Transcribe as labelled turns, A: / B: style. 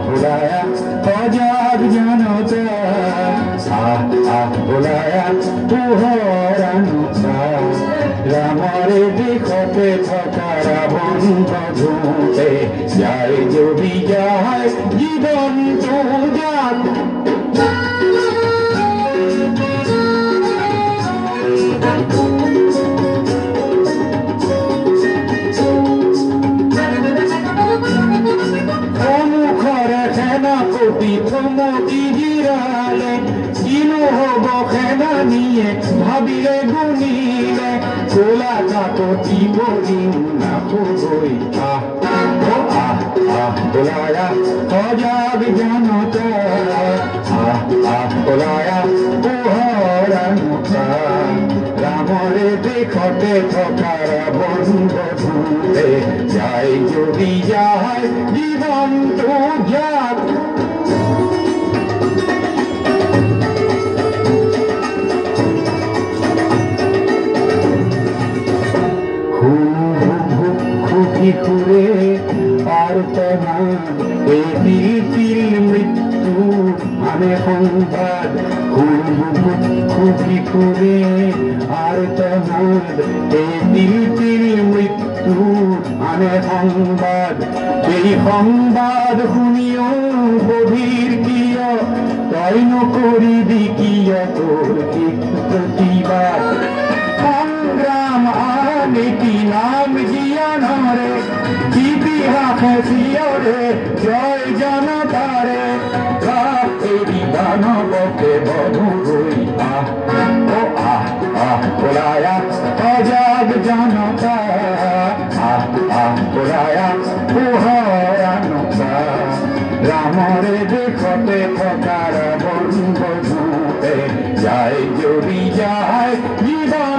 A: बुलाया सजाग जनता बुलाया पोहरानुता रामरे देखते थका रावण झुमते যায় যদি যায় জীবন তো যাক থমকি জিৰালে কিনো হ'ব খেদা নিয়ে ভাবিলে গুণিলে কোলা কাকতি বলিম নাপগৈ বোলায়া সজাগ জনতা বোলায়া পোহৰানুতা ৰামৰে দেখতে থকা ৰাৱণ বধূতে যায় যদি যায় জীৱনটো যাক ঘুরে আর তোমার এই মৃত্যু মানে সংবাদ খুবই ঘুরে আর তোমার এই মৃত্যু মানে সংবাদ এই সংবাদ শুনিও গভীর কিয় তই নকৰিবি কিয় তোৰ প্ৰতিবাদ সংগ্ৰাম নীতি নাম জিয়ানরে ইতিহাসে শিয়রে জয় জনতারে এই দানবকে বধু হই বোলায়া সজাগ জনতা বোলায়া পোহরানুতা রামরে দেখতে থকা রাবণ বধূতে যায় যদি যায় জীবন